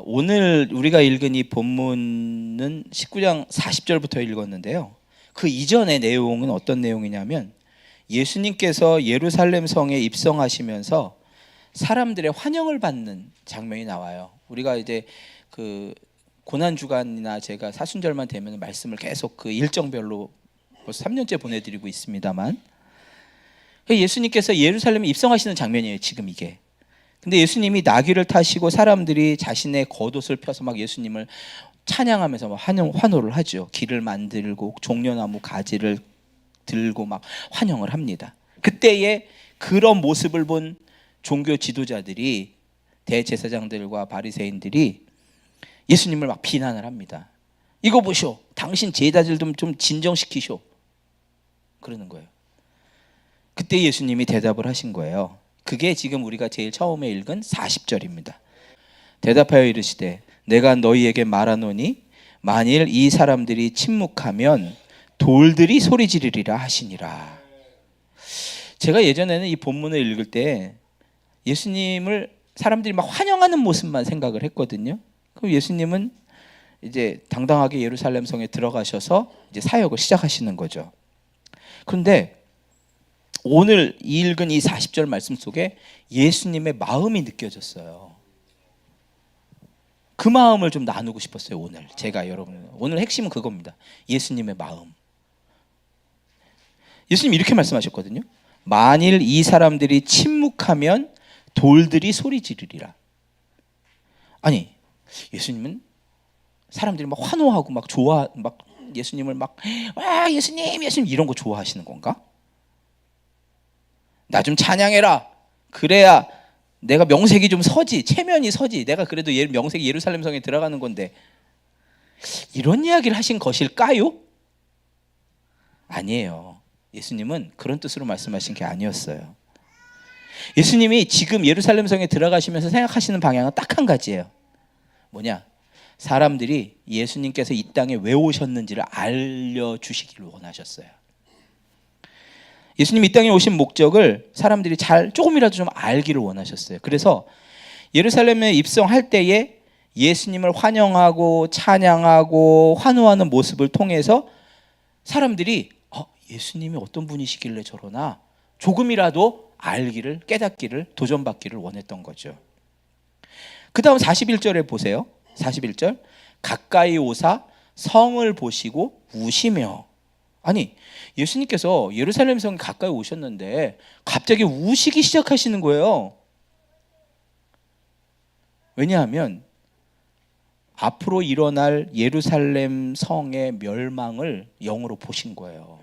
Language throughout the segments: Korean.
오늘 우리가 읽은 이 본문은 19장 40절부터 읽었는데요. 그 이전의 내용은 어떤 내용이냐면 예수님께서 예루살렘 성에 입성하시면서 사람들의 환영을 받는 장면이 나와요. 우리가 이제 그 고난 주간이나 제가 사순절만 되면 말씀을 계속 그 일정별로 벌써 3년째 보내드리고 있습니다만, 예수님께서 예루살렘에 입성하시는 장면이에요. 지금 이게. 근데 예수님이 나귀를 타시고 사람들이 자신의 겉옷을 펴서 막 예수님을 찬양하면서 막 환호를 하죠. 길을 만들고 종려나무 가지를 들고 막 환영을 합니다. 그때에 그런 모습을 본 종교 지도자들이, 대제사장들과 바리새인들이 예수님을 막 비난을 합니다. 이거 보쇼, 당신 제자들 좀 진정시키쇼, 그러는 거예요. 그때 예수님이 대답을 하신 거예요. 그게 지금 우리가 제일 처음에 읽은 40절입니다. 대답하여 이르시되 내가 너희에게 말하노니 만일 이 사람들이 침묵하면 돌들이 소리 지르리라 하시니라. 제가 예전에는 이 본문을 읽을 때 예수님을 사람들이 막 환영하는 모습만 생각을 했거든요. 그럼 예수님은 이제 당당하게 예루살렘 성에 들어가셔서 이제 사역을 시작하시는 거죠. 그런데 오늘 읽은 이 40절 말씀 속에 예수님의 마음이 느껴졌어요. 그 마음을 좀 나누고 싶었어요. 오늘 제가 여러분, 오늘 핵심은 그겁니다. 예수님의 마음. 예수님 이렇게 말씀하셨거든요. 만일 이 사람들이 침묵하면 돌들이 소리 지르리라. 아니, 예수님은 사람들이 막 환호하고 막 막 예수님을 막 와 예수님 이런 거 좋아하시는 건가? 나 좀 찬양해라. 그래야 내가 명색이 좀 서지, 체면이 서지. 내가 그래도 명색이 예루살렘 성에 들어가는 건데, 이런 이야기를 하신 것일까요? 아니에요. 예수님은 그런 뜻으로 말씀하신 게 아니었어요. 예수님이 지금 예루살렘 성에 들어가시면서 생각하시는 방향은 딱 한 가지예요. 뭐냐? 사람들이 예수님께서 이 땅에 왜 오셨는지를 알려주시기를 원하셨어요. 예수님 이 땅에 오신 목적을 사람들이 조금이라도 좀 알기를 원하셨어요. 그래서 예루살렘에 입성할 때에 예수님을 환영하고 찬양하고 환호하는 모습을 통해서 사람들이 예수님이 어떤 분이시길래 저러나 조금이라도 알기를, 깨닫기를, 도전받기를 원했던 거죠. 그 다음 41절에 보세요. 41절, 가까이 오사 성을 보시고 우시며. 아니, 예수님께서 예루살렘 성에 가까이 오셨는데 갑자기 우시기 시작하시는 거예요. 왜냐하면 앞으로 일어날 예루살렘 성의 멸망을 영으로 보신 거예요.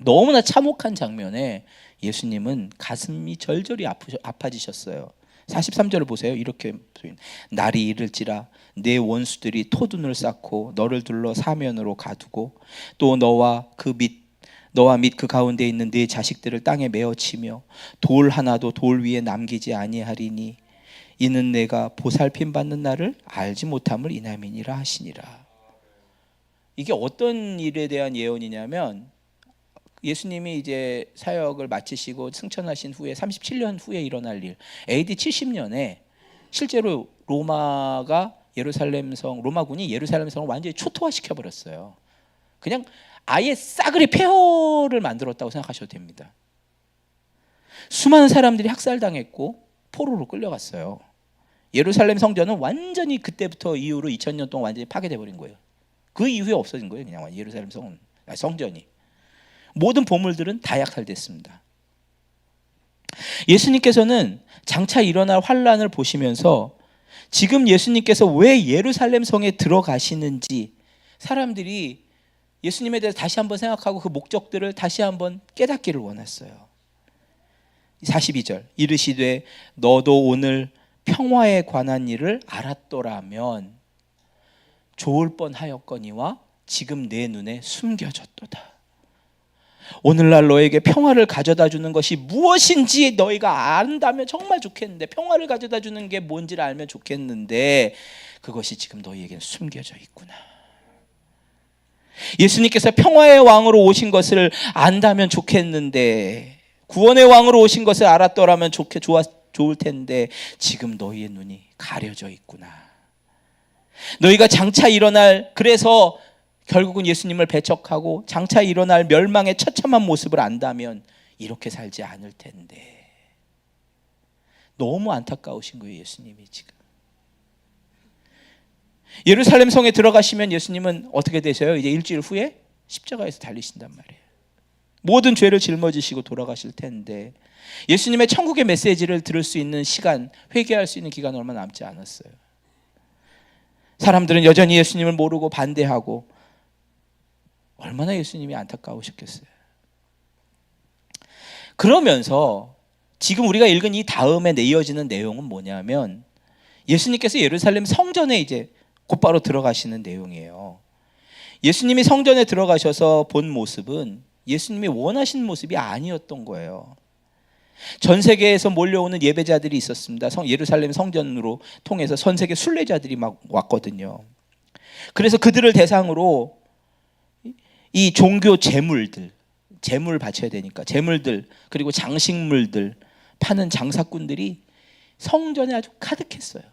너무나 참혹한 장면에 예수님은 가슴이 절절히 아파지셨어요. 43절을 보세요. 이렇게, 날이 이를지라 내 원수들이 토둔을 쌓고 너를 둘러 사면으로 가두고 또 너와 및 그 가운데 있는 네 자식들을 땅에 메어치며 돌 하나도 돌 위에 남기지 아니하리니 이는 내가 보살핌 받는 날을 알지 못함을 인함이니라 하시니라. 이게 어떤 일에 대한 예언이냐면, 예수님이 이제 사역을 마치시고 승천하신 후에 37년 후에 일어날 일, AD 70년에 실제로 로마군이 예루살렘 성을 완전히 초토화시켜 버렸어요. 그냥 아예 싸그리 폐허를 만들었다고 생각하셔도 됩니다. 수많은 사람들이 학살당했고 포로로 끌려갔어요. 예루살렘 성전은 완전히 그때부터 이후로 2000년 동안 완전히 파괴돼 버린 거예요. 그 이후에 없어진 거예요. 그냥 예루살렘 성전이. 모든 보물들은 다 약탈됐습니다. 예수님께서는 장차 일어날 환란을 보시면서 지금 예수님께서 왜 예루살렘 성에 들어가시는지 사람들이 예수님에 대해서 다시 한번 생각하고 그 목적들을 다시 한번 깨닫기를 원했어요. 42절, 이르시되 너도 오늘 평화에 관한 일을 알았더라면 좋을 뻔하였거니와 지금 내 눈에 숨겨졌도다. 오늘날 너에게 평화를 가져다 주는 것이 무엇인지 너희가 안다면 정말 좋겠는데, 평화를 가져다 주는 게 뭔지를 알면 좋겠는데 그것이 지금 너희에게는 숨겨져 있구나. 예수님께서 평화의 왕으로 오신 것을 안다면 좋겠는데, 구원의 왕으로 오신 것을 알았더라면 좋을 텐데 지금 너희의 눈이 가려져 있구나. 너희가 장차 일어날, 그래서 결국은 예수님을 배척하고 장차 일어날 멸망의 처참한 모습을 안다면 이렇게 살지 않을 텐데. 너무 안타까우신 거예요, 예수님이 지금. 예루살렘 성에 들어가시면 예수님은 어떻게 되세요? 이제 일주일 후에 십자가에서 달리신단 말이에요. 모든 죄를 짊어지시고 돌아가실 텐데 예수님의 천국의 메시지를 들을 수 있는 시간, 회개할 수 있는 기간은 얼마 남지 않았어요. 사람들은 여전히 예수님을 모르고 반대하고, 얼마나 예수님이 안타까우셨겠어요. 그러면서 지금 우리가 읽은 이 다음에 이어지는 내용은 뭐냐면, 예수님께서 예루살렘 성전에 이제 곧바로 들어가시는 내용이에요. 예수님이 성전에 들어가셔서 본 모습은 예수님이 원하신 모습이 아니었던 거예요. 전 세계에서 몰려오는 예배자들이 있었습니다. 예루살렘 성전으로 통해서 전 세계 순례자들이 막 왔거든요. 그래서 그들을 대상으로 이 종교 재물들, 재물 바쳐야 되니까 재물들, 그리고 장식물들 파는 장사꾼들이 성전에 아주 가득했어요.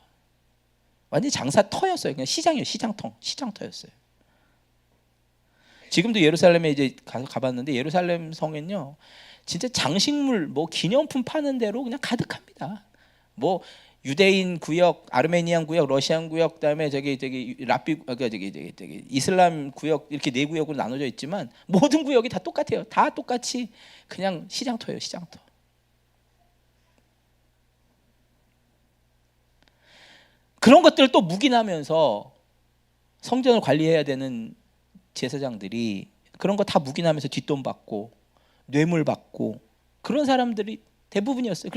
완전히 장사터였어요. 그냥 시장이에요. 시장터였어요. 지금도 예루살렘에 이제 가봤는데 예루살렘 성엔요, 진짜 장식물, 뭐 기념품 파는 대로 그냥 가득합니다. 뭐 유대인 구역, 아르메니안 구역, 러시안 구역, 그다음에 저기 이슬람 구역, 이렇게 네 구역으로 나눠져 있지만 모든 구역이 다 똑같아요. 다 똑같이 그냥 시장터예요, 시장터. 그런 것들을 또 묵인하면서 성전을 관리해야 되는 제사장들이 그런 거 다 묵인하면서 뒷돈 받고 뇌물 받고 그런 사람들이 대부분이었어요.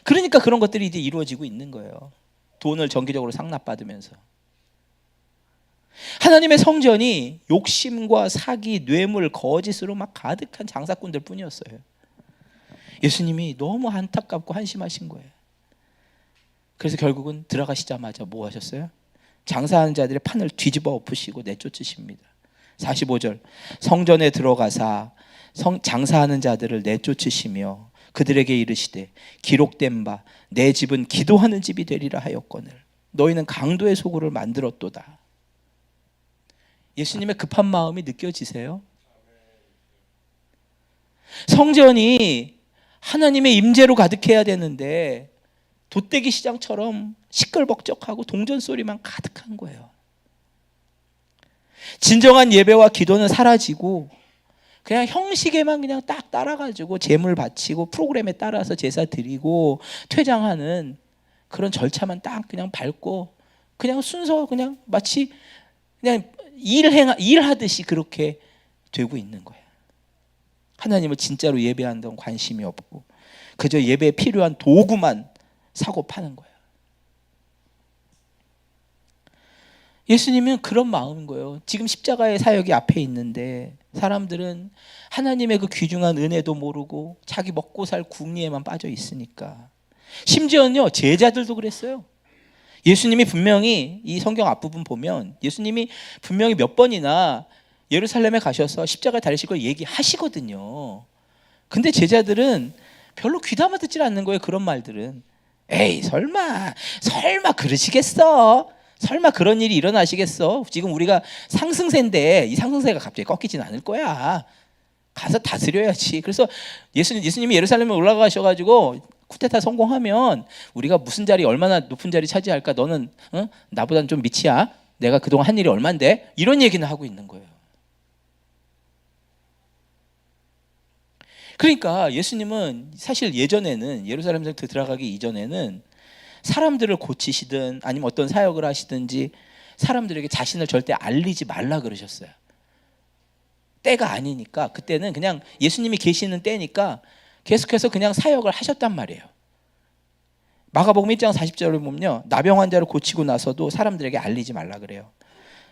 그러니까 그런 것들이 이제 이루어지고 있는 거예요. 돈을 정기적으로 상납받으면서. 하나님의 성전이 욕심과 사기, 뇌물, 거짓으로 막 가득한 장사꾼들 뿐이었어요. 예수님이 너무 안타깝고 한심하신 거예요. 그래서 결국은 들어가시자마자 뭐 하셨어요? 장사하는 자들의 판을 뒤집어 엎으시고 내쫓으십니다. 45절, 성전에 들어가사 장사하는 자들을 내쫓으시며 그들에게 이르시되 기록된 바 내 집은 기도하는 집이 되리라 하였거늘 너희는 강도의 소굴을 만들었도다. 예수님의 급한 마음이 느껴지세요? 성전이 하나님의 임재로 가득해야 되는데 돛대기 시장처럼 시끌벅적하고 동전 소리만 가득한 거예요. 진정한 예배와 기도는 사라지고 그냥 형식에만 그냥 딱 따라가지고 제물 바치고 프로그램에 따라서 제사 드리고 퇴장하는 그런 절차만 딱 그냥 밟고 그냥 순서 그냥 마치 그냥 일하듯이 그렇게 되고 있는 거예요. 하나님을 진짜로 예배한다는 관심이 없고 그저 예배에 필요한 도구만 사고 파는 거예요. 예수님은 그런 마음인 거예요. 지금 십자가의 사역이 앞에 있는데 사람들은 하나님의 그 귀중한 은혜도 모르고 자기 먹고 살 궁리에만 빠져 있으니까. 심지어는요, 제자들도 그랬어요. 예수님이 분명히 이 성경 앞부분 보면 예수님이 분명히 몇 번이나 예루살렘에 가셔서 십자가에 달리실 걸 얘기하시거든요. 근데 제자들은 별로 귀담아 듣질 않는 거예요. 그런 말들은. 에이, 설마 그러시겠어? 설마 그런 일이 일어나시겠어? 지금 우리가 상승세인데 이 상승세가 갑자기 꺾이진 않을 거야. 가서 다스려야지. 그래서 예수님이 예루살렘에 올라가셔가지고 쿠데타 성공하면 우리가 무슨 자리, 얼마나 높은 자리 차지할까? 너는 나보다는 좀 밑이야. 내가 그동안 한 일이 얼만데? 이런 얘기는 하고 있는 거예요. 그러니까 예수님은 사실 예전에는 예루살렘에 들어가기 이전에는 사람들을 고치시든 아니면 어떤 사역을 하시든지 사람들에게 자신을 절대 알리지 말라 그러셨어요. 때가 아니니까. 그때는 그냥 예수님이 계시는 때니까 계속해서 그냥 사역을 하셨단 말이에요. 마가복음 1장 40절을 보면요, 나병 환자를 고치고 나서도 사람들에게 알리지 말라 그래요.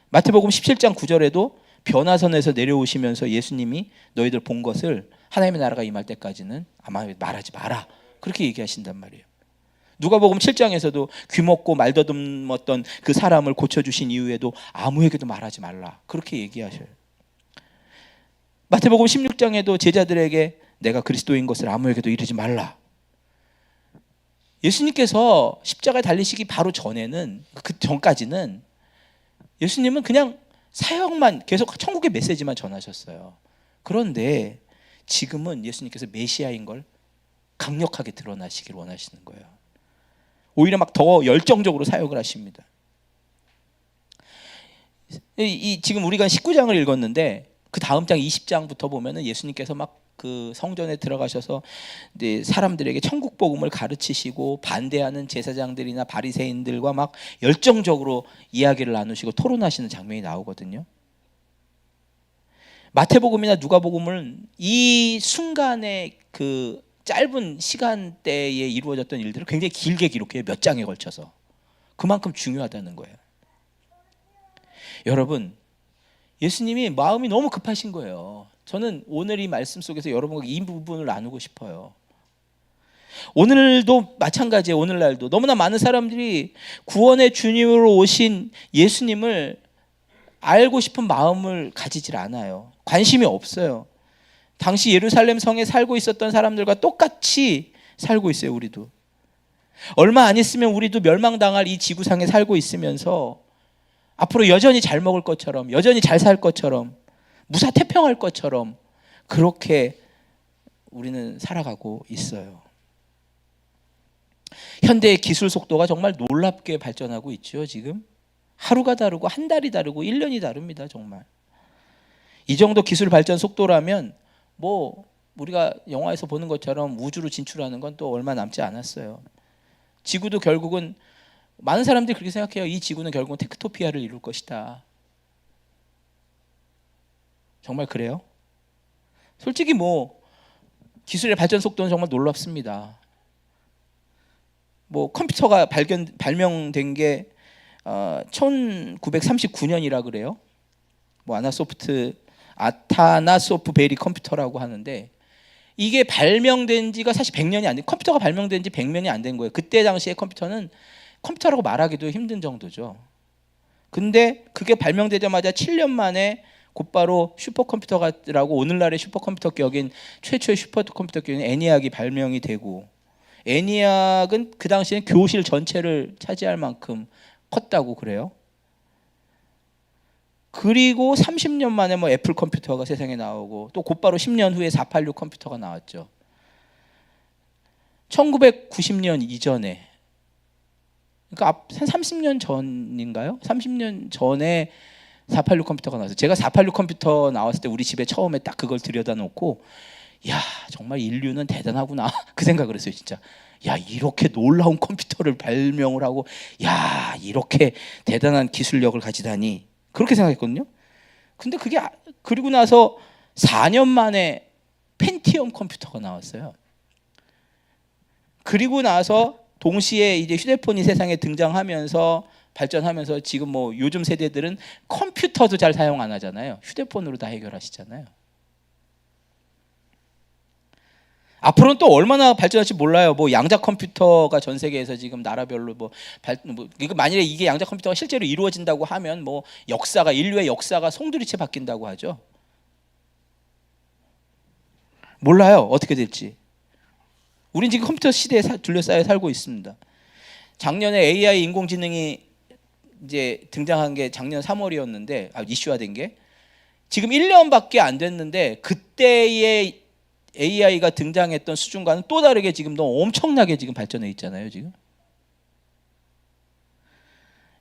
마태복음 17장 9절에도 변화선에서 내려오시면서 예수님이 너희들 본 것을 하나님의 나라가 임할 때까지는 아마 말하지 마라, 그렇게 얘기하신단 말이에요. 누가복음 7장에서도 귀먹고 말더듬었던 그 사람을 고쳐주신 이후에도 아무에게도 말하지 말라, 그렇게 얘기하셔요. 마태복음 16장에도 제자들에게 내가 그리스도인 것을 아무에게도 이르지 말라. 예수님께서 십자가에 달리시기 바로 전에는, 그 전까지는 예수님은 그냥 사역만 계속 천국의 메시지만 전하셨어요. 그런데 지금은 예수님께서 메시아인 걸 강력하게 드러나시길 원하시는 거예요. 오히려 막 더 열정적으로 사역을 하십니다. 지금 우리가 19장을 읽었는데 그 다음 장 20장부터 보면은 예수님께서 막 그 성전에 들어가셔서 사람들에게 천국 복음을 가르치시고 반대하는 제사장들이나 바리새인들과 막 열정적으로 이야기를 나누시고 토론하시는 장면이 나오거든요. 마태복음이나 누가복음은 이 순간의 그 짧은 시간대에 이루어졌던 일들을 굉장히 길게 기록해요. 몇 장에 걸쳐서. 그만큼 중요하다는 거예요. 여러분, 예수님이 마음이 너무 급하신 거예요. 저는 오늘 이 말씀 속에서 여러분과 이 부분을 나누고 싶어요. 오늘도 마찬가지예요. 오늘날도 너무나 많은 사람들이 구원의 주님으로 오신 예수님을 알고 싶은 마음을 가지질 않아요. 관심이 없어요. 당시 예루살렘 성에 살고 있었던 사람들과 똑같이 살고 있어요. 우리도 얼마 안 있으면 우리도 멸망당할 이 지구상에 살고 있으면서 앞으로 여전히 잘 먹을 것처럼, 여전히 잘 살 것처럼, 무사태평할 것처럼 그렇게 우리는 살아가고 있어요. 현대의 기술 속도가 정말 놀랍게 발전하고 있죠. 지금 하루가 다르고 한 달이 다르고 1년이 다릅니다. 정말 이 정도 기술 발전 속도라면 뭐 우리가 영화에서 보는 것처럼 우주로 진출하는 건 또 얼마 남지 않았어요. 지구도 결국은, 많은 사람들이 그렇게 생각해요. 이 지구는 결국은 테크토피아를 이룰 것이다. 정말 그래요? 솔직히 뭐 기술의 발전 속도는 정말 놀랍습니다. 뭐 컴퓨터가 발명된 게 1939년이라 그래요. 뭐 아타나소프 베리 컴퓨터라고 하는데, 이게 발명된 지가 사실 100년이 안 된, 컴퓨터가 발명된 지 100년이 안 된 거예요. 그때 당시에 컴퓨터는 컴퓨터라고 말하기도 힘든 정도죠. 근데 그게 발명되자마자 7년 만에 곧바로 슈퍼컴퓨터라고 오늘날의 슈퍼컴퓨터 격인, 최초의 슈퍼컴퓨터 격인 애니악이 발명이 되고, 애니악은 그 당시에는 교실 전체를 차지할 만큼 컸다고 그래요. 그리고 30년 만에 뭐 애플 컴퓨터가 세상에 나오고, 또 곧바로 10년 후에 486 컴퓨터가 나왔죠. 1990년 이전에, 그러니까 한 30년 전인가요? 30년 전에 486 컴퓨터가 나왔어요. 제가 486 컴퓨터 나왔을 때 우리 집에 처음에 딱 그걸 들여다 놓고, 야, 정말 인류는 대단하구나 그 생각을 했어요. 진짜, 야, 이렇게 놀라운 컴퓨터를 발명을 하고, 야, 이렇게 대단한 기술력을 가지다니, 그렇게 생각했거든요. 근데 그게 그리고 나서 4년 만에 펜티엄 컴퓨터가 나왔어요. 그리고 나서 동시에 이제 휴대폰이 세상에 등장하면서 발전하면서 지금 뭐 요즘 세대들은 컴퓨터도 잘 사용 안 하잖아요. 휴대폰으로 다 해결하시잖아요. 앞으로는 또 얼마나 발전할지 몰라요. 뭐 양자 컴퓨터가 전 세계에서 지금 나라별로 만일에 이게 양자 컴퓨터가 실제로 이루어진다고 하면 뭐 인류의 역사가 송두리째 바뀐다고 하죠. 몰라요. 어떻게 될지. 우린 지금 컴퓨터 시대에 둘러싸여 살고 있습니다. 작년에 AI 인공지능이 이제 등장한 게 작년 3월이었는데, 이슈화된 게 지금 1년밖에 안 됐는데, 그때의 AI가 등장했던 수준과는 또 다르게 지금 너무 엄청나게 지금 발전해 있잖아요. 지금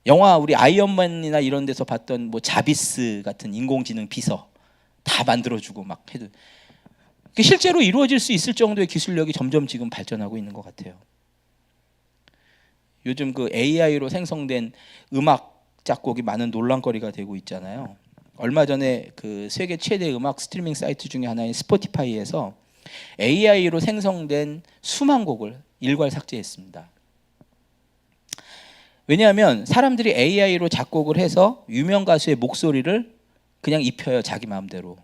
영화 우리 아이언맨이나 이런 데서 봤던 뭐 자비스 같은 인공지능 비서 다 만들어주고 막 해도 실제로 이루어질 수 있을 정도의 기술력이 점점 지금 발전하고 있는 것 같아요. 요즘 그 AI로 생성된 음악 작곡이 많은 논란거리가 되고 있잖아요. 얼마 전에 그 세계 최대 음악 스트리밍 사이트 중에 하나인 스포티파이에서 AI로 생성된 수만 곡을 일괄 삭제했습니다. 왜냐하면 사람들이 AI로 작곡을 해서 유명 가수의 목소리를 그냥 입혀요. 자기 마음대로.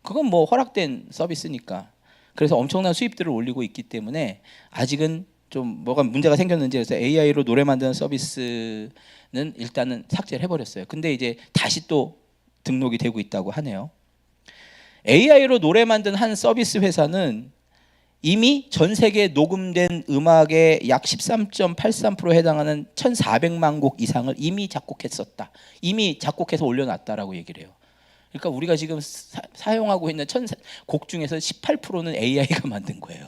그건 뭐 허락된 서비스니까. 그래서 엄청난 수입들을 올리고 있기 때문에 아직은 좀 뭐가 문제가 생겼는지, 그래서 AI로 노래 만드는 서비스는 일단은 삭제를 해버렸어요. 근데 이제 다시 또 등록이 되고 있다고 하네요. AI로 노래 만든 한 서비스 회사는 이미 전 세계에 녹음된 음악의 약 13.83%에 해당하는 1,400만 곡 이상을 이미 작곡했었다. 이미 작곡해서 올려놨다라고 얘기를 해요. 그러니까 우리가 지금 사용하고 있는 곡 중에서 18%는 AI가 만든 거예요.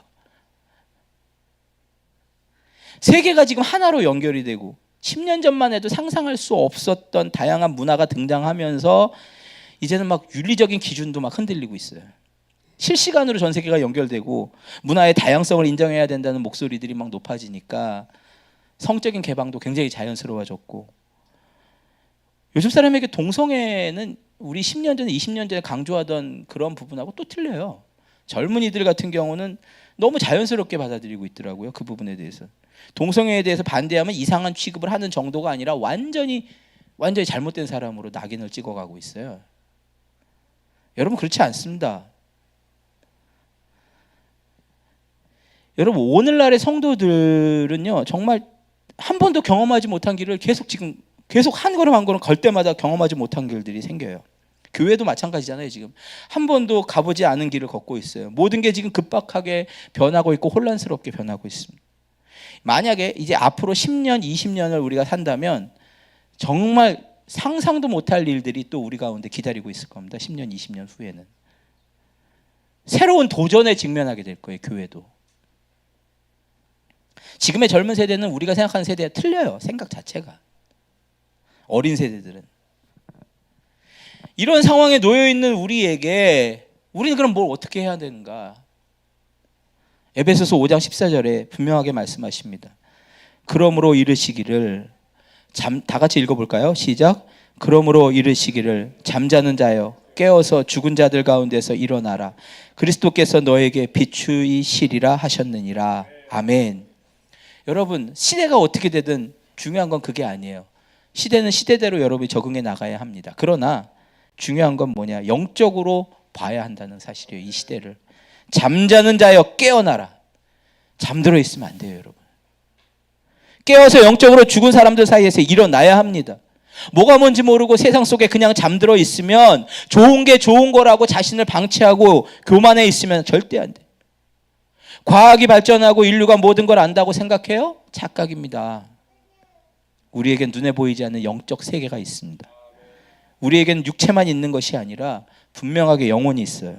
세계가 지금 하나로 연결이 되고 10년 전만 해도 상상할 수 없었던 다양한 문화가 등장하면서 이제는 막 윤리적인 기준도 막 흔들리고 있어요. 실시간으로 전 세계가 연결되고 문화의 다양성을 인정해야 된다는 목소리들이 막 높아지니까 성적인 개방도 굉장히 자연스러워졌고, 요즘 사람에게 동성애는 우리 10년 전에 20년 전에 강조하던 그런 부분하고 또 틀려요. 젊은이들 같은 경우는 너무 자연스럽게 받아들이고 있더라고요. 그 부분에 대해서. 동성애에 대해서 반대하면 이상한 취급을 하는 정도가 아니라 완전히 잘못된 사람으로 낙인을 찍어가고 있어요. 여러분, 그렇지 않습니다. 여러분, 오늘날의 성도들은요, 정말 한 번도 경험하지 못한 길을 계속 한 걸음 한 걸음 걸 때마다 경험하지 못한 길들이 생겨요. 교회도 마찬가지잖아요. 지금 한 번도 가보지 않은 길을 걷고 있어요. 모든 게 지금 급박하게 변하고 있고 혼란스럽게 변하고 있습니다. 만약에 이제 앞으로 10년, 20년을 우리가 산다면 정말 상상도 못할 일들이 또 우리 가운데 기다리고 있을 겁니다. 10년, 20년 후에는 새로운 도전에 직면하게 될 거예요. 교회도. 지금의 젊은 세대는 우리가 생각하는 세대가 틀려요. 생각 자체가. 어린 세대들은. 이런 상황에 놓여있는 우리에게 우리는 그럼 뭘 어떻게 해야 되는가? 에베소서 5장 14절에 분명하게 말씀하십니다. 그러므로 이르시기를, 다 같이 읽어볼까요? 시작. 그러므로 이르시기를, 잠자는 자여 깨어서 죽은 자들 가운데서 일어나라. 그리스도께서 너에게 비추이시리라 하셨느니라. 아멘. 여러분, 시대가 어떻게 되든 중요한 건 그게 아니에요. 시대는 시대대로 여러분이 적응해 나가야 합니다. 그러나 중요한 건 뭐냐? 영적으로 봐야 한다는 사실이에요. 이 시대를. 잠자는 자여 깨어나라. 잠들어 있으면 안 돼요, 여러분. 깨어서 영적으로 죽은 사람들 사이에서 일어나야 합니다. 뭐가 뭔지 모르고 세상 속에 그냥 잠들어 있으면, 좋은 게 좋은 거라고 자신을 방치하고 교만해 있으면 절대 안 돼. 과학이 발전하고 인류가 모든 걸 안다고 생각해요? 착각입니다. 우리에겐 눈에 보이지 않는 영적 세계가 있습니다. 우리에게는 육체만 있는 것이 아니라 분명하게 영혼이 있어요.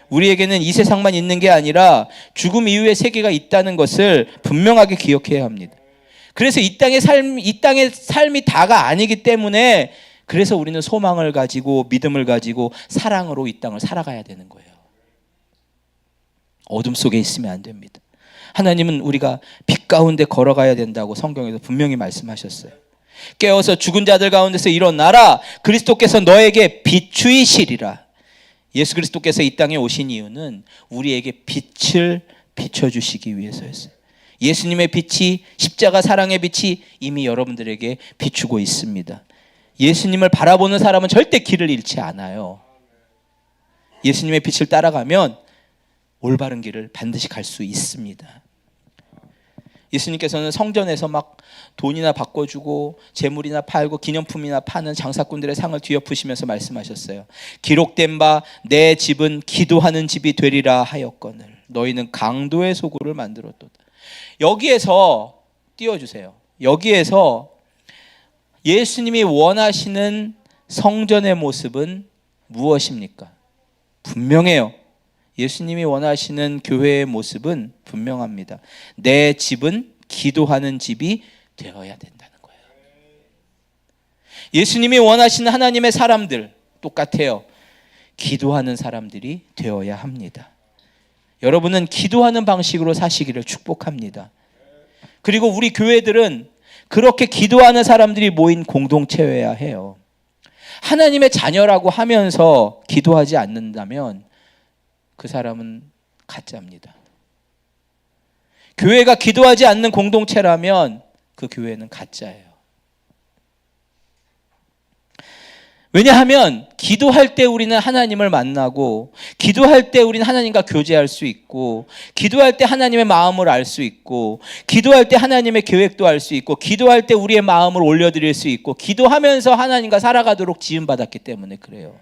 우리에게는 이 세상만 있는 게 아니라 죽음 이후의 세계가 있다는 것을 분명하게 기억해야 합니다. 그래서 이 땅의 삶이 다가 아니기 때문에, 그래서 우리는 소망을 가지고 믿음을 가지고 사랑으로 이 땅을 살아가야 되는 거예요. 어둠 속에 있으면 안 됩니다. 하나님은 우리가 빛 가운데 걸어가야 된다고 성경에서 분명히 말씀하셨어요. 깨어서 죽은 자들 가운데서 일어나라. 그리스도께서 너에게 비추이시리라. 예수 그리스도께서 이 땅에 오신 이유는 우리에게 빛을 비춰주시기 위해서였어요. 예수님의 빛이, 십자가 사랑의 빛이 이미 여러분들에게 비추고 있습니다. 예수님을 바라보는 사람은 절대 길을 잃지 않아요. 예수님의 빛을 따라가면 올바른 길을 반드시 갈 수 있습니다. 예수님께서는 성전에서 막 돈이나 바꿔주고 재물이나 팔고 기념품이나 파는 장사꾼들의 상을 뒤엎으시면서 말씀하셨어요. 기록된 바 내 집은 기도하는 집이 되리라 하였거늘 너희는 강도의 소굴을 만들었도다. 여기에서 띄워주세요. 여기에서 예수님이 원하시는 성전의 모습은 무엇입니까? 분명해요. 예수님이 원하시는 교회의 모습은 분명합니다. 내 집은 기도하는 집이 되어야 된다는 거예요. 예수님이 원하시는 하나님의 사람들 똑같아요. 기도하는 사람들이 되어야 합니다. 여러분은 기도하는 방식으로 사시기를 축복합니다. 그리고 우리 교회들은 그렇게 기도하는 사람들이 모인 공동체여야 해요. 하나님의 자녀라고 하면서 기도하지 않는다면 그 사람은 가짜입니다. 교회가 기도하지 않는 공동체라면 그 교회는 가짜예요. 왜냐하면 기도할 때 우리는 하나님을 만나고, 기도할 때 우리는 하나님과 교제할 수 있고, 기도할 때 하나님의 마음을 알 수 있고, 기도할 때 하나님의 계획도 알 수 있고, 기도할 때 우리의 마음을 올려드릴 수 있고, 기도하면서 하나님과 살아가도록 지음받았기 때문에 그래요.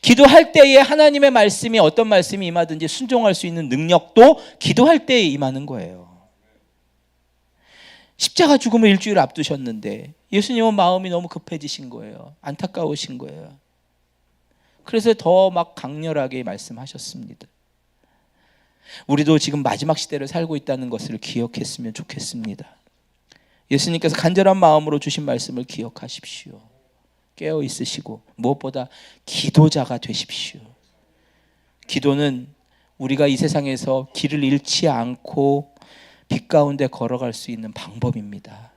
기도할 때에 하나님의 말씀이 어떤 말씀이 임하든지 순종할 수 있는 능력도 기도할 때에 임하는 거예요. 십자가 죽음을 일주일 앞두셨는데 예수님은 마음이 너무 급해지신 거예요. 안타까우신 거예요. 그래서 더 막 강렬하게 말씀하셨습니다. 우리도 지금 마지막 시대를 살고 있다는 것을 기억했으면 좋겠습니다. 예수님께서 간절한 마음으로 주신 말씀을 기억하십시오. 깨어 있으시고 무엇보다 기도자가 되십시오. 기도는 우리가 이 세상에서 길을 잃지 않고 빛 가운데 걸어갈 수 있는 방법입니다.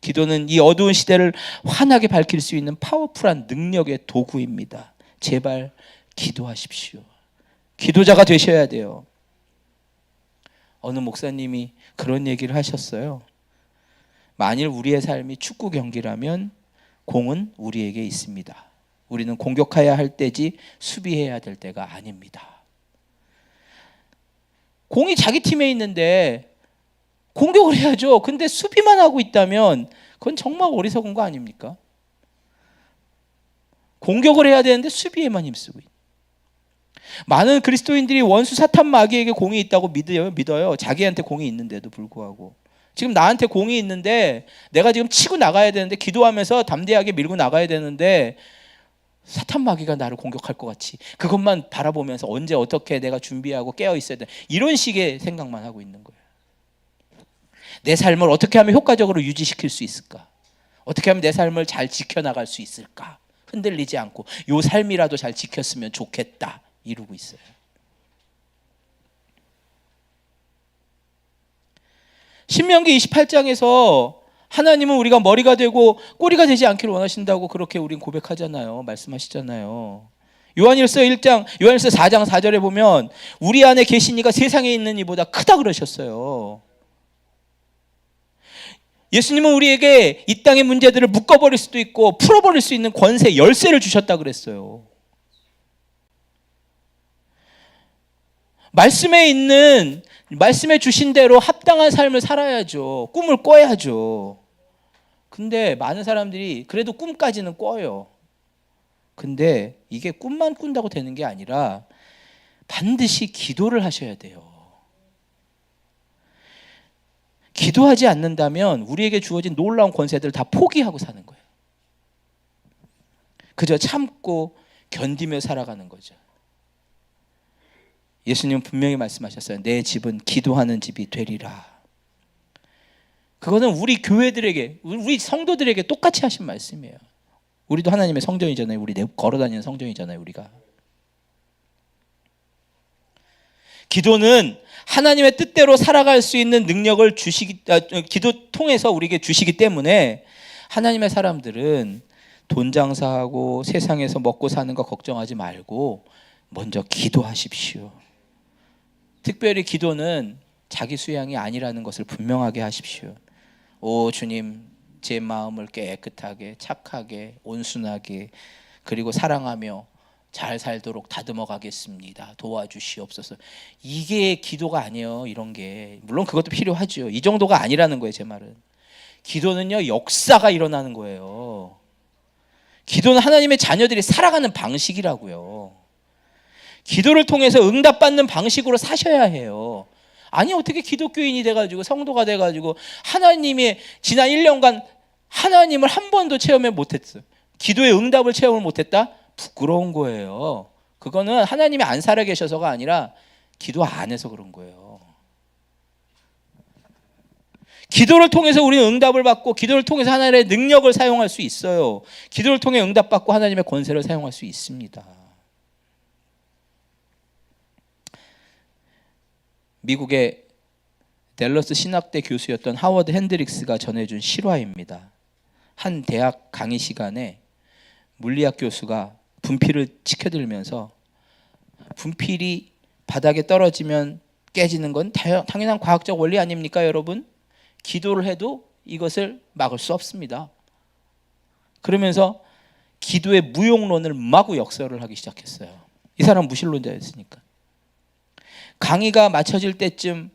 기도는 이 어두운 시대를 환하게 밝힐 수 있는 파워풀한 능력의 도구입니다. 제발 기도하십시오. 기도자가 되셔야 돼요. 어느 목사님이 그런 얘기를 하셨어요. 만일 우리의 삶이 축구 경기라면 공은 우리에게 있습니다. 우리는 공격해야 할 때지 수비해야 될 때가 아닙니다. 공이 자기 팀에 있는데 공격을 해야죠. 근데 수비만 하고 있다면 그건 정말 어리석은 거 아닙니까? 공격을 해야 되는데 수비에만 힘쓰고 있는. 많은 그리스도인들이 원수 사탄 마귀에게 공이 있다고 믿어요. 자기한테 공이 있는데도 불구하고. 지금 나한테 공이 있는데 내가 지금 치고 나가야 되는데 기도하면서 담대하게 밀고 나가야 되는데 사탄 마귀가 나를 공격할 것 같이 그것만 바라보면서 언제 어떻게 내가 준비하고 깨어 있어야 돼. 이런 식의 생각만 하고 있는 거예요. 내 삶을 어떻게 하면 효과적으로 유지시킬 수 있을까? 어떻게 하면 내 삶을 잘 지켜나갈 수 있을까? 흔들리지 않고 요 삶이라도 잘 지켰으면 좋겠다 이루고 있어요. 신명기 28장에서 하나님은 우리가 머리가 되고 꼬리가 되지 않기를 원하신다고 그렇게 우린 고백하잖아요. 말씀하시잖아요. 요한일서 4장 4절에 보면 우리 안에 계신 이가 세상에 있는 이보다 크다 그러셨어요. 예수님은 우리에게 이 땅의 문제들을 묶어버릴 수도 있고 풀어버릴 수 있는 권세, 열쇠를 주셨다 그랬어요. 말씀에 주신 대로 합당한 삶을 살아야죠. 꿈을 꿔야죠. 근데 많은 사람들이 그래도 꿈까지는 꿔요. 근데 이게 꿈만 꾼다고 되는 게 아니라 반드시 기도를 하셔야 돼요. 기도하지 않는다면 우리에게 주어진 놀라운 권세들을 다 포기하고 사는 거예요. 그저 참고 견디며 살아가는 거죠. 예수님은 분명히 말씀하셨어요. 내 집은 기도하는 집이 되리라. 그거는 우리 교회들에게, 우리 성도들에게 똑같이 하신 말씀이에요. 우리도 하나님의 성전이잖아요. 우리 걸어다니는 성전이잖아요. 우리가. 기도는 하나님의 뜻대로 살아갈 수 있는 능력을 기도 통해서 우리에게 주시기 때문에 하나님의 사람들은 돈 장사하고 세상에서 먹고 사는 거 걱정하지 말고 먼저 기도하십시오. 특별히 기도는 자기 수양이 아니라는 것을 분명하게 하십시오. 오 주님, 제 마음을 깨끗하게 착하게 온순하게 그리고 사랑하며 잘 살도록 다듬어 가겠습니다. 도와주시옵소서. 이게 기도가 아니에요. 이런 게 물론 그것도 필요하죠. 이 정도가 아니라는 거예요. 제 말은. 기도는요 역사가 일어나는 거예요. 기도는 하나님의 자녀들이 살아가는 방식이라고요. 기도를 통해서 응답받는 방식으로 사셔야 해요. 아니 어떻게 기독교인이 돼가지고 성도가 돼가지고 하나님의 지난 1년간 하나님을 한 번도 체험을 못했어요. 기도의 응답을 체험을 못했다? 부끄러운 거예요. 그거는 하나님이 안 살아 계셔서가 아니라 기도 안 해서 그런 거예요. 기도를 통해서 우리는 응답을 받고 기도를 통해서 하나님의 능력을 사용할 수 있어요. 기도를 통해 응답받고 하나님의 권세를 사용할 수 있습니다. 미국의 댈러스 신학대 교수였던 하워드 핸드릭스가 전해준 실화입니다. 한 대학 강의 시간에 물리학 교수가 분필을 치켜들면서 분필이 바닥에 떨어지면 깨지는 건 당연한 과학적 원리 아닙니까 여러분? 기도를 해도 이것을 막을 수 없습니다. 그러면서 기도의 무용론을 마구 역설을 하기 시작했어요. 이 사람 무신론자였으니까. 강의가 마쳐질 때쯤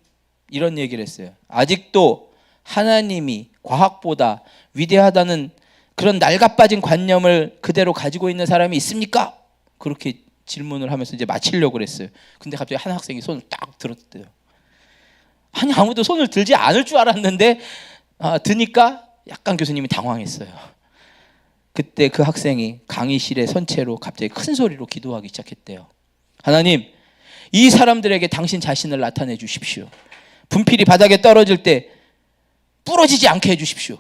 이런 얘기를 했어요. 아직도 하나님이 과학보다 위대하다는 그런 낡아빠진 관념을 그대로 가지고 있는 사람이 있습니까? 그렇게 질문을 하면서 이제 마치려고 그랬어요. 근데 갑자기 한 학생이 손을 딱 들었대요. 아니 아무도 손을 들지 않을 줄 알았는데 드니까 약간 교수님이 당황했어요. 그때 그 학생이 강의실에 선 채로 갑자기 큰 소리로 기도하기 시작했대요. 하나님, 이 사람들에게 당신 자신을 나타내 주십시오. 분필이 바닥에 떨어질 때 부러지지 않게 해주십시오.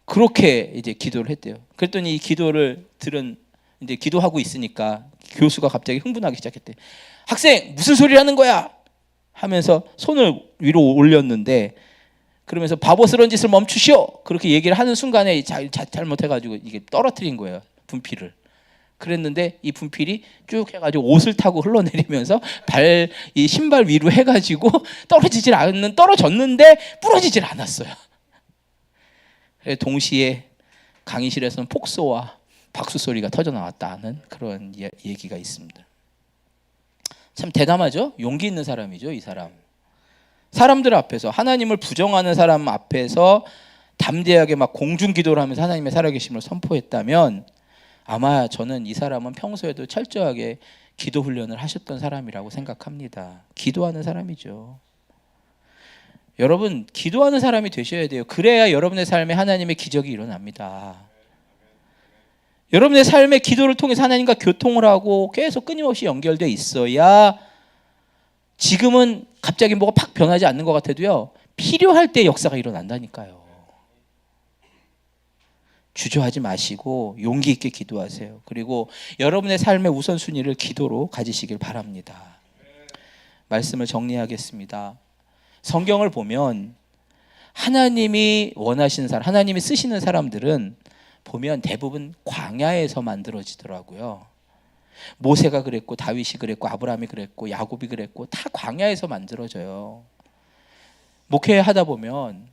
그렇게 이제 기도를 했대요. 그랬더니 이 기도를 들은 이제 기도하고 있으니까 교수가 갑자기 흥분하기 시작했대. 학생 무슨 소리를 하는 거야? 하면서 손을 위로 올렸는데 그러면서 바보스러운 짓을 멈추시오. 그렇게 얘기를 하는 순간에 잘못해가지고 이게 떨어뜨린 거예요. 분필을. 그랬는데 이 분필이 쭉 해가지고 옷을 타고 흘러내리면서 이 신발 위로 해가지고 떨어졌는데 부러지질 않았어요. 동시에 강의실에서는 폭소와 박수 소리가 터져 나왔다는 그런 얘기가 있습니다. 참 대담하죠? 용기 있는 사람이죠, 이 사람. 사람들 앞에서, 하나님을 부정하는 사람 앞에서 담대하게 막 공중 기도를 하면서 하나님의 살아계심을 선포했다면 아마 저는 이 사람은 평소에도 철저하게 기도 훈련을 하셨던 사람이라고 생각합니다. 기도하는 사람이죠. 여러분, 기도하는 사람이 되셔야 돼요. 그래야 여러분의 삶에 하나님의 기적이 일어납니다. 여러분의 삶의 기도를 통해서 하나님과 교통을 하고 계속 끊임없이 연결돼 있어야 지금은 갑자기 뭐가 팍 변하지 않는 것 같아도요, 필요할 때 역사가 일어난다니까요. 주저하지 마시고 용기 있게 기도하세요. 그리고 여러분의 삶의 우선순위를 기도로 가지시길 바랍니다. 말씀을 정리하겠습니다. 성경을 보면 하나님이 원하시는 사람, 하나님이 쓰시는 사람들은 보면 대부분 광야에서 만들어지더라고요. 모세가 그랬고, 다윗이 그랬고, 아브라함이 그랬고, 야곱이 그랬고, 다 광야에서 만들어져요. 목회하다 보면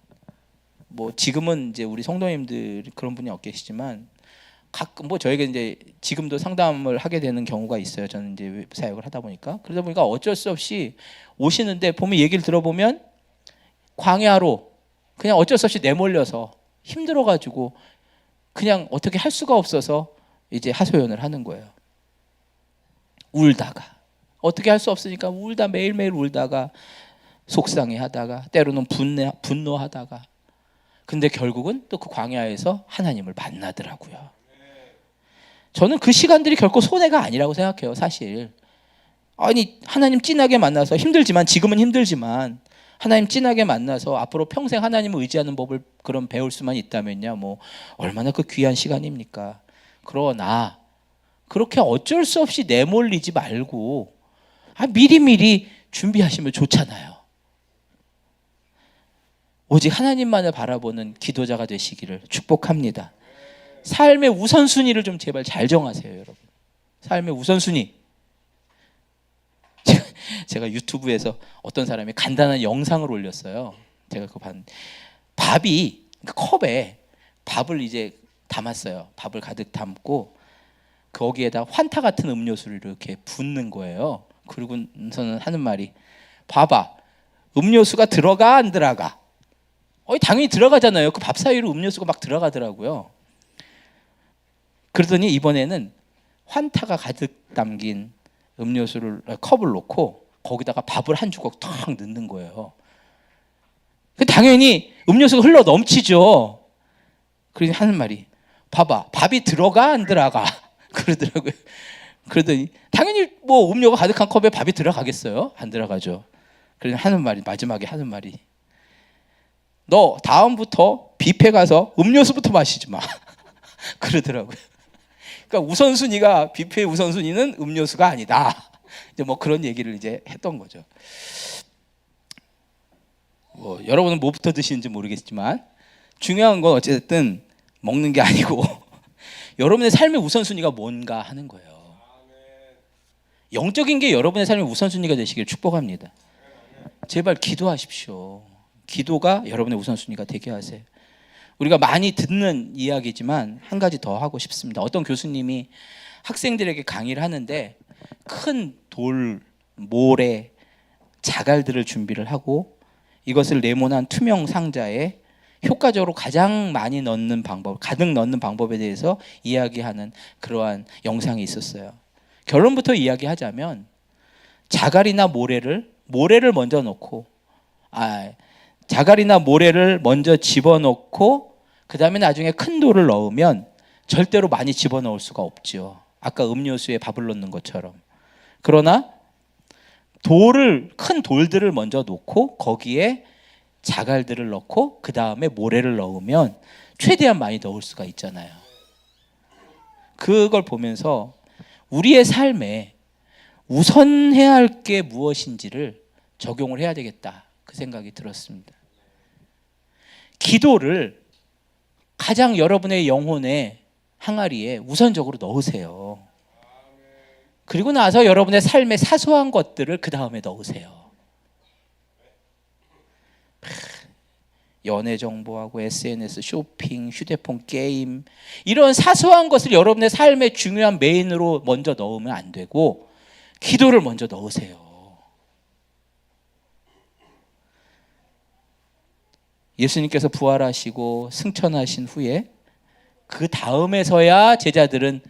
뭐 지금은 이제 우리 성도님들 그런 분이 없계시지만 가끔 뭐 저에게 이제 지금도 상담을 하게 되는 경우가 있어요. 저는 이제 사역을 하다 보니까. 그러다 보니까 어쩔 수 없이 오시는데 보면 얘기를 들어보면 광야로 그냥 어쩔 수 없이 내몰려서 힘들어가지고 그냥 어떻게 할 수가 없어서 이제 하소연을 하는 거예요. 울다가 어떻게 할 수 없으니까 울다 매일매일 울다가 속상해하다가 때로는 분노하다가 근데 결국은 또 그 광야에서 하나님을 만나더라고요. 저는 그 시간들이 결코 손해가 아니라고 생각해요. 사실 아니 하나님 진하게 만나서 힘들지만 지금은 힘들지만 하나님 진하게 만나서 앞으로 평생 하나님을 의지하는 법을 그런 배울 수만 있다면요, 뭐 얼마나 그 귀한 시간입니까? 그러나 그렇게 어쩔 수 없이 내몰리지 말고 미리미리 준비하시면 좋잖아요. 오직 하나님만을 바라보는 기도자가 되시기를 축복합니다. 삶의 우선순위를 좀 제발 잘 정하세요, 여러분. 삶의 우선순위. 제가 유튜브에서 어떤 사람이 간단한 영상을 올렸어요. 제가 그거 밥이 컵에 밥을 이제 담았어요. 밥을 가득 담고 거기에다 환타 같은 음료수를 이렇게 붓는 거예요. 그러고서는 하는 말이 봐봐, 음료수가 들어가 안 들어가? 당연히 들어가잖아요. 그 밥 사이로 음료수가 막 들어가더라고요. 그러더니 이번에는 환타가 가득 담긴 컵을 놓고 거기다가 밥을 한 주걱 탁 넣는 거예요. 당연히 음료수가 흘러 넘치죠. 그러니 하는 말이 봐봐, 밥이 들어가 안 들어가? 그러더라고요. 그러더니 당연히 뭐 음료가 가득한 컵에 밥이 들어가겠어요? 안 들어가죠. 그러니 마지막에 하는 말이 너 다음부터 뷔페 가서 음료수부터 마시지 마. 그러더라고요. 그러니까 우선순위가 뷔페의 우선순위는 음료수가 아니다. 이제 뭐 그런 얘기를 이제 했던 거죠. 뭐 여러분은 뭐부터 드시는지 모르겠지만 중요한 건 어쨌든 먹는 게 아니고 여러분의 삶의 우선순위가 뭔가 하는 거예요. 영적인 게 여러분의 삶의 우선순위가 되시길 축복합니다. 제발 기도하십시오. 기도가 여러분의 우선순위가 되게 하세요. 우리가 많이 듣는 이야기지만 한 가지 더 하고 싶습니다. 어떤 교수님이 학생들에게 강의를 하는데 큰 돌, 모래, 자갈들을 준비를 하고 이것을 네모난 투명 상자에 효과적으로 가장 많이 넣는 방법, 가득 넣는 방법에 대해서 이야기하는 그러한 영상이 있었어요. 결론부터 이야기하자면 자갈이나 모래를 먼저 놓고 자갈이나 모래를 먼저 집어넣고 그 다음에 나중에 큰 돌을 넣으면 절대로 많이 집어넣을 수가 없죠. 아까 음료수에 밥을 넣는 것처럼. 그러나 큰 돌들을 먼저 놓고 거기에 자갈들을 넣고 그 다음에 모래를 넣으면 최대한 많이 넣을 수가 있잖아요. 그걸 보면서 우리의 삶에 우선해야 할 게 무엇인지를 적용을 해야 되겠다, 그 생각이 들었습니다. 기도를 가장 여러분의 영혼의 항아리에 우선적으로 넣으세요. 그리고 나서 여러분의 삶의 사소한 것들을 그 다음에 넣으세요. 연애 정보하고 SNS, 쇼핑, 휴대폰 게임, 이런 사소한 것을 여러분의 삶의 중요한 메인으로 먼저 넣으면 안 되고 기도를 먼저 넣으세요. 예수님께서 부활하시고 승천하신 후에 그 다음에서야 제자들은,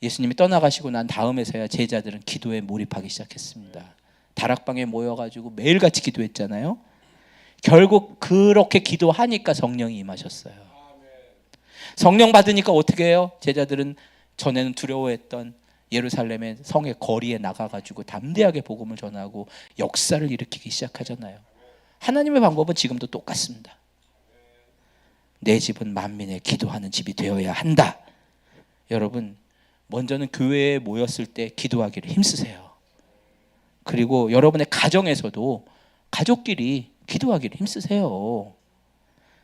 예수님이 떠나가시고 난 다음에서야 제자들은 기도에 몰입하기 시작했습니다. 다락방에 모여가지고 매일같이 기도했잖아요. 결국 그렇게 기도하니까 성령이 임하셨어요. 성령 받으니까 어떻게 해요? 제자들은 전에는 두려워했던 예루살렘의 성의 거리에 나가가지고 담대하게 복음을 전하고 역사를 일으키기 시작하잖아요. 하나님의 방법은 지금도 똑같습니다. 내 집은 만민의 기도하는 집이 되어야 한다. 여러분, 먼저는 교회에 모였을 때 기도하기를 힘쓰세요. 그리고 여러분의 가정에서도 가족끼리 기도하기를 힘쓰세요.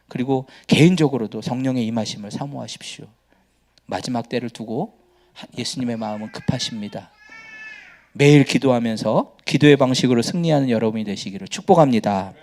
그리고 개인적으로도 성령의 임하심을 사모하십시오. 마지막 때를 두고 예수님의 마음은 급하십니다. 매일 기도하면서 기도의 방식으로 승리하는 여러분이 되시기를 축복합니다.